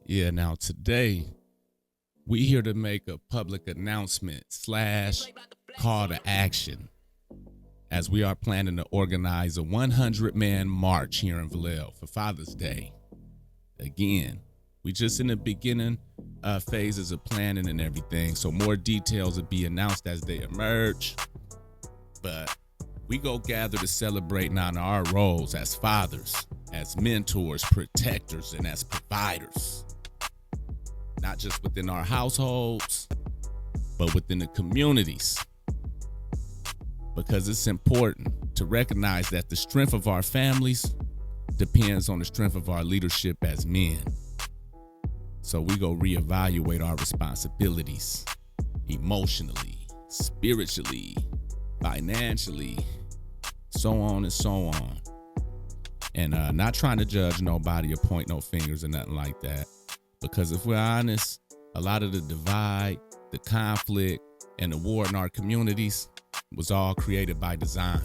Yeah, now today we here to make a public announcement slash call to action as we are planning to organize a 100-man march here in Vallejo for Father's Day. Again, we just in the beginning phases of planning and everything, so more details will be announced as they emerge. But we go gather to celebrate now our roles as fathers, as mentors, protectors, and as providers. Not just within our households, but within the communities. Because it's important to recognize that the strength of our families depends on the strength of our leadership as men. So we go reevaluate our responsibilities emotionally, spiritually, financially, so on and so on. And not trying to judge nobody or point no fingers or nothing like that. Because if we're honest, a lot of the divide, the conflict, and the war in our communities was all created by design.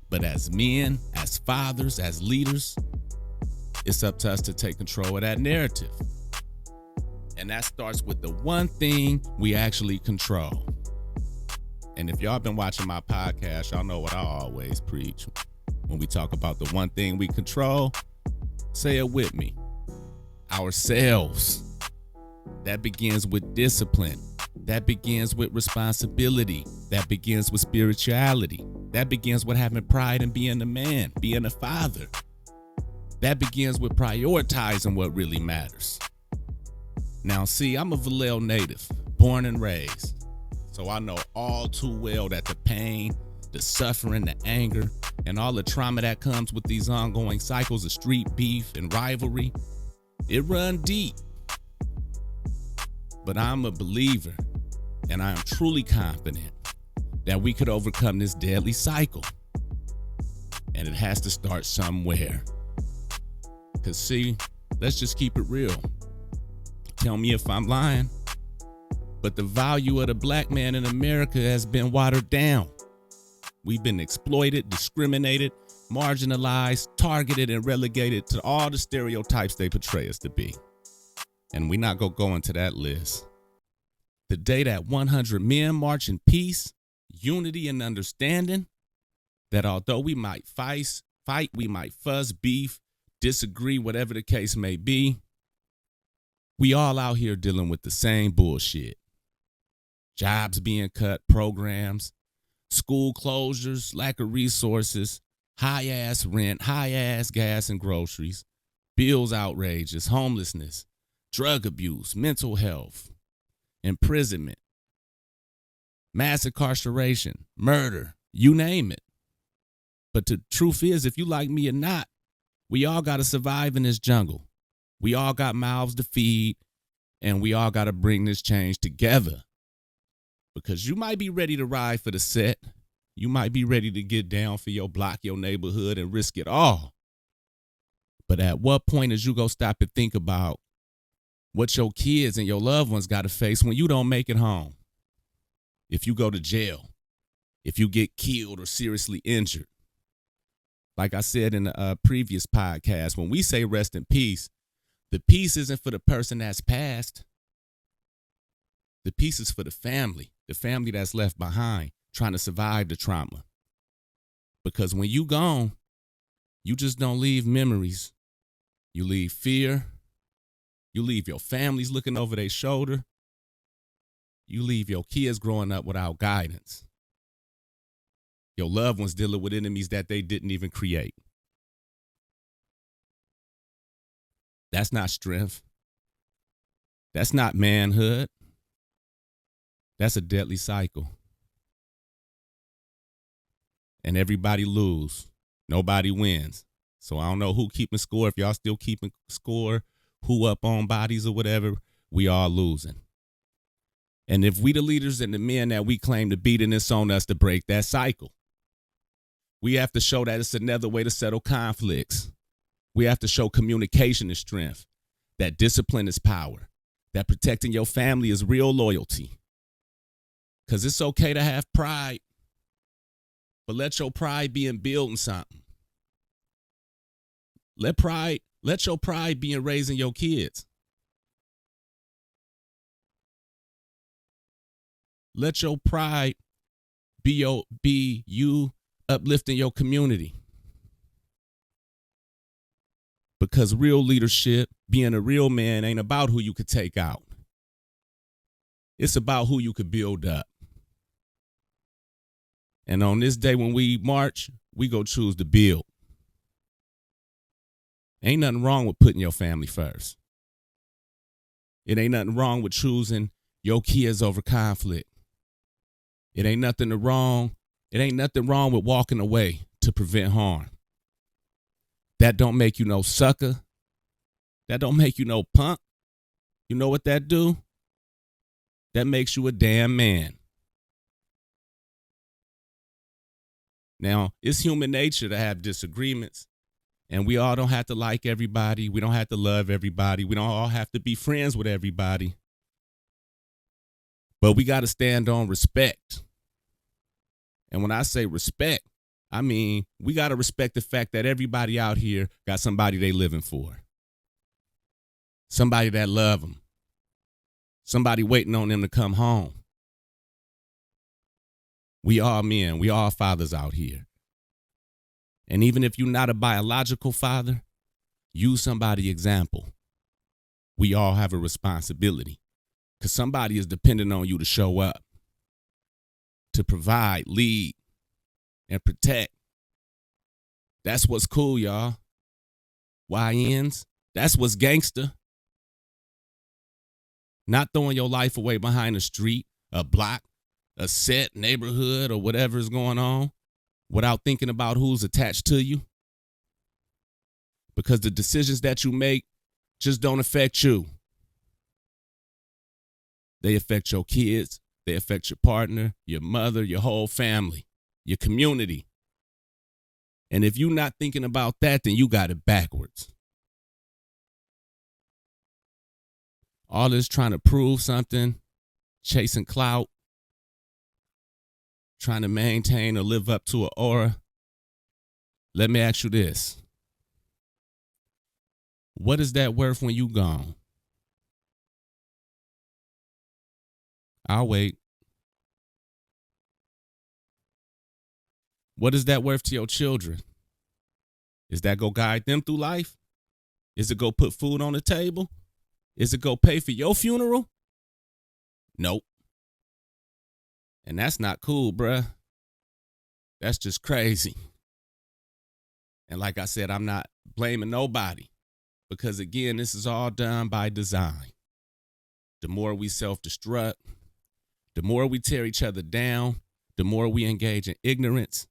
But as men, as fathers, as leaders, it's up to us to take control of that narrative. And that starts with the one thing we actually control. And if y'all been watching my podcast, y'all know what I always preach. When we talk about the one thing we control, say it with me. Ourselves. That begins with discipline. That begins with responsibility. That begins with spirituality. That begins with having pride in being a man, being a father. That begins with prioritizing what really matters. Now, see, I'm a Vallejo native, born and raised. So I know all too well that the pain, the suffering, the anger, and all the trauma that comes with these ongoing cycles of street beef and rivalry, it run deep. But I'm a believer, and I am truly confident that we could overcome this deadly cycle. And it has to start somewhere. Because see, let's just keep it real. Tell me if I'm lying, but the value of the black man in America has been watered down. We've been exploited, discriminated, marginalized, targeted, and relegated to all the stereotypes they portray us to be. And we're not going to go into that list. The day that 100 men march in peace, unity, and understanding, that although we might fight, we might fuss, beef, disagree, whatever the case may be, we all out here dealing with the same bullshit. Jobs being cut, programs, school closures, lack of resources, high-ass rent, high-ass gas and groceries, bills outrageous, homelessness, drug abuse, mental health, imprisonment, mass incarceration, murder, you name it. But the truth is, if you like me or not, we all got to survive in this jungle. We all got mouths to feed, and we all got to bring this change together. Because you might be ready to ride for the set. You might be ready to get down for your block, your neighborhood, and risk it all. But at what point is you going to stop and think about what your kids and your loved ones got to face when you don't make it home? If you go to jail, if you get killed or seriously injured. Like I said in the previous podcast, when we say rest in peace, the peace isn't for the person that's passed. The peace is for the family that's left behind, trying to survive the trauma. Because when you gone, you just don't leave memories. You leave fear. You leave your families looking over their shoulder. You leave your kids growing up without guidance. Your loved ones dealing with enemies that they didn't even create. That's not strength. That's not manhood. That's a deadly cycle. And everybody lose. Nobody wins. So I don't know who keeping score. If y'all still keeping score, who up on bodies or whatever, we all losing. And if we the leaders and the men that we claim to be, then it's on us to break that cycle. We have to show that it's another way to settle conflicts. We have to show communication is strength, that discipline is power, that protecting your family is real loyalty. Because it's okay to have pride, but let your pride be in building something. Let your pride be in raising your kids. Let your pride be you uplifting your community. Because real leadership, being a real man, ain't about who you could take out. It's about who you could build up. And on this day when we march, we go choose to build. Ain't nothing wrong with putting your family first. It ain't nothing wrong with choosing your kids over conflict. It ain't nothing wrong with walking away to prevent harm. That don't make you no sucker. That don't make you no punk. You know what that do? That makes you a damn man. Now, it's human nature to have disagreements, and we all don't have to like everybody. We don't have to love everybody. We don't all have to be friends with everybody. But we got to stand on respect. And when I say respect, I mean, we got to respect the fact that everybody out here got somebody they living for. Somebody that love them. Somebody waiting on them to come home. We all men, we all fathers out here. And even if you're not a biological father, use somebody's example. We all have a responsibility because somebody is depending on you to show up, to provide, lead, and protect. That's what's cool, y'all. YNs, that's what's gangster. Not throwing your life away behind a street, a block, a set, neighborhood, or whatever is going on without thinking about who's attached to you. Because the decisions that you make just don't affect you. They affect your kids. They affect your partner, your mother, your whole family, your community. And if you're not thinking about that, then you got it backwards. All this trying to prove something, chasing clout, trying to maintain or live up to an aura. Let me ask you this. What is that worth when you gone? I'll wait. What is that worth to your children? Is that go guide them through life? Is it go put food on the table? Is it go pay for your funeral? Nope. And that's not cool, bruh. That's just crazy. And like I said, I'm not blaming nobody because, again, this is all done by design. The more we self-destruct, the more we tear each other down, the more we engage in ignorance,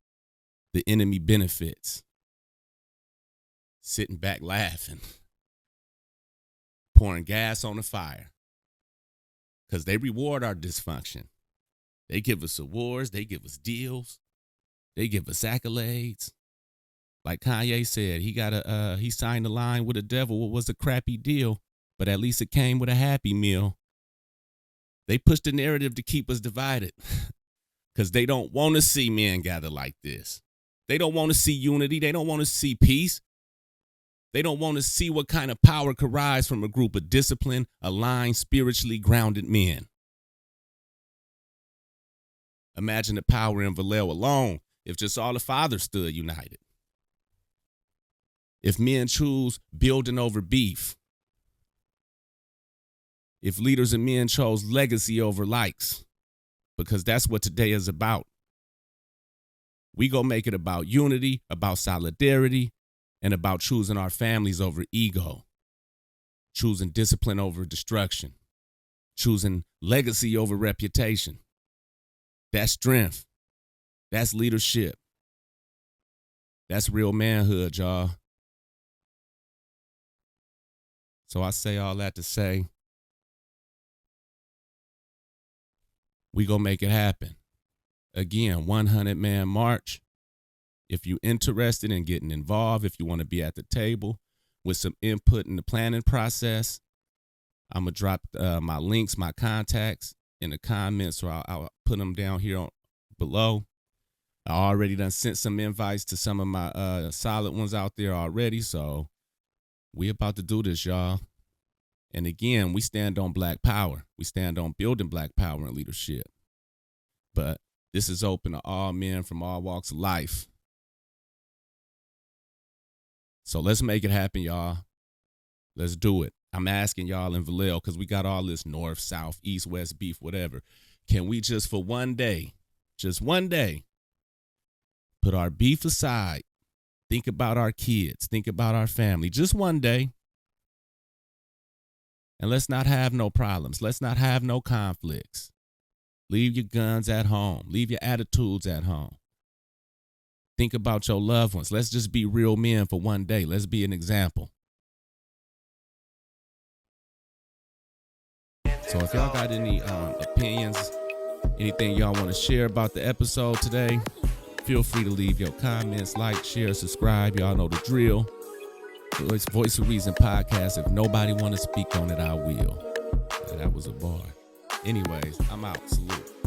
the enemy benefits. Sitting back laughing, pouring gas on the fire because they reward our dysfunction. They give us awards. They give us deals. They give us accolades. Like Kanye said, he signed a line with the devil. It was a crappy deal, but at least it came with a happy meal. They push the narrative to keep us divided because they don't want to see men gather like this. They don't want to see unity. They don't want to see peace. They don't want to see what kind of power could rise from a group of disciplined, aligned, spiritually grounded men. Imagine the power in Vallejo alone if just all the fathers stood united. If men choose building over beef. If leaders and men chose legacy over likes. Because that's what today is about. We gonna make it about unity, about solidarity, and about choosing our families over ego. Choosing discipline over destruction. Choosing legacy over reputation. That's strength. That's leadership. That's real manhood, y'all. So I say all that to say, we gonna make it happen. Again, 100-man march. If you're interested in getting involved, if you want to be at the table with some input in the planning process, I'm going to drop my links, my contacts in the comments, or I'll put them down here below. I already done sent some invites to some of my solid ones out there already, so we about to do this, y'all. And again, we stand on Black power. We stand on building Black power and leadership. But this is open to all men from all walks of life. So let's make it happen, y'all. Let's do it. I'm asking y'all in Vallejo, because we got all this north, south, east, west beef, whatever. Can we just for one day, put our beef aside, think about our kids, think about our family, just one day. And let's not have no problems. Let's not have no conflicts. Leave your guns at home. Leave your attitudes at home. Think about your loved ones. Let's just be real men for one day. Let's be an example. So if y'all got any opinions, anything y'all want to share about the episode today, feel free to leave your comments, like, share, subscribe. Y'all know the drill. It's Voice of Reason podcast. If nobody want to speak on it, I will. That was a bar. Anyways, I'm out. Salute.